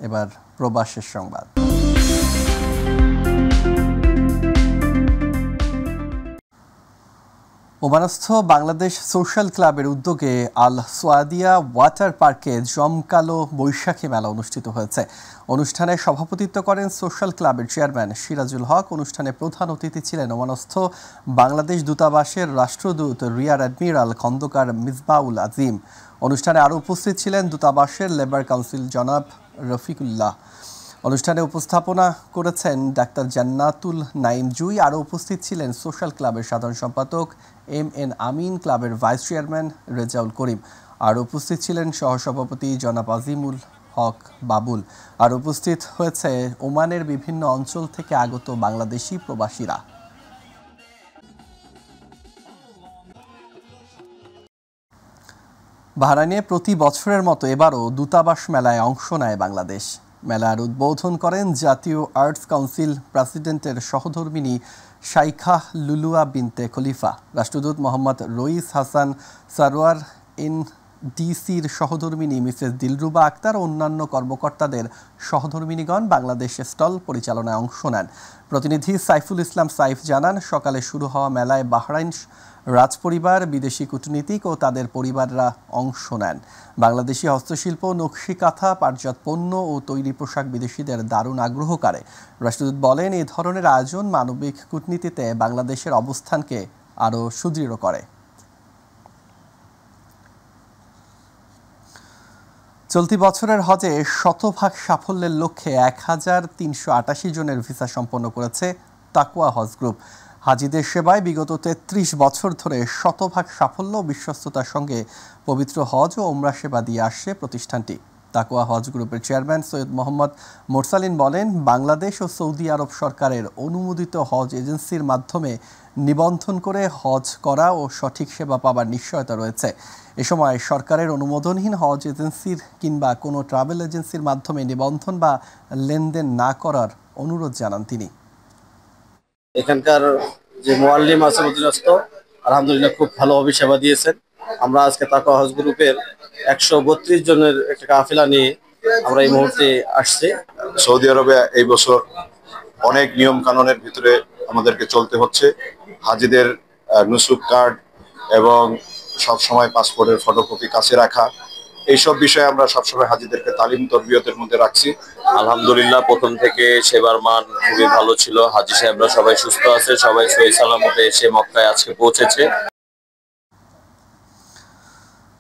এবার প্রবাসের সংবাদ। ওমানস্থ বাংলাদেশ সোশ্যাল ক্লাবের উদ্যোগে আল সোয়াদিয়া ওয়াটার পার্কে জমকালো বৈশাখী মেলা অনুষ্ঠিত হয়েছে। অনুষ্ঠানে সভাপতিত্ব করেন সোশ্যাল ক্লাবের চেয়ারম্যান সিরাজুল হক। অনুষ্ঠানে প্রধান অতিথি ছিলেন ওমানস্থ বাংলাদেশ দূতাবাসের রাষ্ট্রদূত রিয়ার অ্যাডমিরাল খন্দকার মিসবাউল আজিম। অনুষ্ঠানে আরও উপস্থিত ছিলেন দূতাবাসের লেবার কাউন্সিল জনাব রফিকুল্লাহ। অনুষ্ঠানে উপস্থাপনা করেছেন ডাক্তার জান্নাতুল নাইম জুই। আরও উপস্থিত ছিলেন সোশ্যাল ক্লাবের সাধারণ সম্পাদক MN আমিন, ক্লাবের ভাইস চেয়ারম্যান রেজাউল করিম। আর উপস্থিত ছিলেন সহসভাপতি জনাব আজিমুল হক বাবুল। আর উপস্থিত হয়েছে ওমানের বিভিন্ন অঞ্চল থেকে আগত বাংলাদেশি প্রবাসীরা। বাহরাইনে প্রতি বছরের মতো এবারও দূতাবাস মেলায় অংশ নেয় বাংলাদেশ। মেলার উদ্বোধন করেন জাতীয় আর্টস কাউন্সিল প্রেসিডেন্টের সহধর্মিণী শাইখা লুলুয়া বিনতে খলিফা। রাষ্ট্রদূত মোহাম্মদ রইস হাসান সারোয়ার, NDCর সহধর্মিণী মিসেস দিলরুবা আক্তার ও অন্যান্য কর্মকর্তাদের সহধর্মিণীগণ বাংলাদেশ স্টল পরিচালনায় অংশ নেন। প্রতিনিধি সাইফুল ইসলাম সাইফ জানান, সকালে শুরু হওয়া মেলায় বাহরাইন রাজপরিবার, বিদেশি কূটনীতিক ও তাদের পরিবাররা অংশ নেন। বাংলাদেশি হস্তশিল্প, নকশি কাঁথা, পাটজাত পণ্য ও তৈরি পোশাক বিদেশিদের দারুণ আগ্রহ করে। রাষ্ট্রদূত বলেন, এই ধরনের আয়োজন মানবিক কূটনীতিতে বাংলাদেশের অবস্থানকে আরও সুদৃঢ় করে। চলতি বছরের হজে শতভাগ সাফল্যের লক্ষ্যে 1388 জনের ভিসা সম্পন্ন করেছে তাকওয়া হজ গ্রুপ। হাজিদের সেবায় বিগত 33 বছর ধরে শতভাগ সাফল্য ও বিশ্বস্ততার সঙ্গে পবিত্র হজ ও ওমরা সেবা দিয়ে আসছে প্রতিষ্ঠানটি। তাকওয়া হজ গ্রুপের চেয়ারম্যান সৈয়দ মোহাম্মদ মোরসালিন বলেন, বাংলাদেশ ও সৌদি আরব সরকারের অনুমোদিত হজ এজেন্সির মাধ্যমে নিবন্ধন করে হজ করা ও সঠিক সেবা পাবার নিশ্চয়তা রয়েছে। এ সময় সরকারের অনুমোদনহীন হজ এজেন্সির কিংবা কোনো ট্রাভেল এজেন্সির মাধ্যমে নিবন্ধন বা লেনদেন না করার অনুরোধ জানান তিনি। এখানকার যে মুআল্লিম আছে অধীনস্থ, আলহামদুলিল্লাহ খুব ভালোভাবে সেবা দিয়েছেন। আমরা আজকে তাকওয়া হজ গ্রুপের 132 জনের একটা কাফেলা নিয়ে আমরা এই মুহূর্তে আসছি। সৌদি আরবে এই বছর অনেক নিয়ম কানুনের ভিতরে আমাদেরকে চলতে হচ্ছে। হাজিদের নুসুক কার্ড এবং সবসময় পাসপোর্টের ফটোকপি কাছে রাখা, এইসব বিষয়ে আমরা সবসময় হাজিদেরকে তালিম তরবিয়তের মধ্যে রাখছি। আলহামদুলিল্লাহ প্রথম থেকে সেবার মান খুবই ভালো ছিল। হাজি সাহেবরা সবাই সুস্থ আছে, সবাই সহি সালামতে এসে মক্কায় আজকে পৌঁছেছে।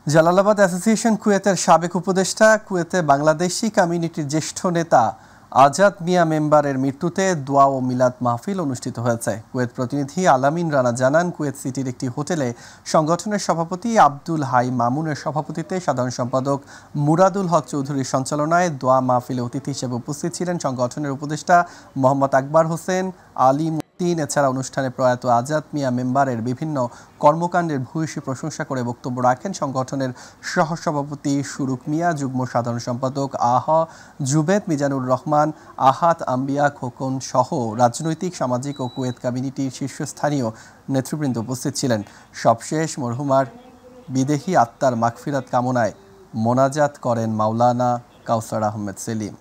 জালালাবাদ অ্যাসোসিয়েশন কুয়েতের সাবেক উপদেষ্টা, কুয়েতে বাংলাদেশি কমিউনিটির জ্যেষ্ঠ নেতা আজাদ মিয়া মেম্বারের মৃত্যুতে দোয়া ও মিলাদ মাহফিল অনুষ্ঠিত হয়েছে। কুয়েত প্রতিনিধি আলামিন রানা জানান, কুয়েত সিটির একটি হোটেলে সংগঠনের সভাপতি আব্দুল হাই মামুনের সভাপতিত্বে সাধারণ সম্পাদক মুরাদুল হক চৌধুরীর সঞ্চালনায় দোয়া মাহফিলে অতিথি হিসেবে উপস্থিত ছিলেন সংগঠনের উপদেষ্টা মোহাম্মদ আকবর হোসেন, আলী। এছাড়া অনুষ্ঠানে প্রয়াত আজাদ মিয়া মেম্বারের বিভিন্ন কর্মকাণ্ডের ভূয়সী প্রশংসা করে বক্তব্য রাখেন সংগঠনের সহসভাপতি সুরুক মিয়া, যুগ্ম সাধারণ সম্পাদক জুবেদ মিজানুর রহমান, আহাত আম্বিয়া খোকন সহ রাজনৈতিক, সামাজিক ও কুয়েত কমিউনিটির শীর্ষস্থানীয় নেতৃবৃন্দ উপস্থিত ছিলেন। সবশেষ মরহুমার বিদেহী আত্মার মাগফিরাত কামনায় মোনাজাত করেন মাওলানা কাউসার আহমেদ সেলিম।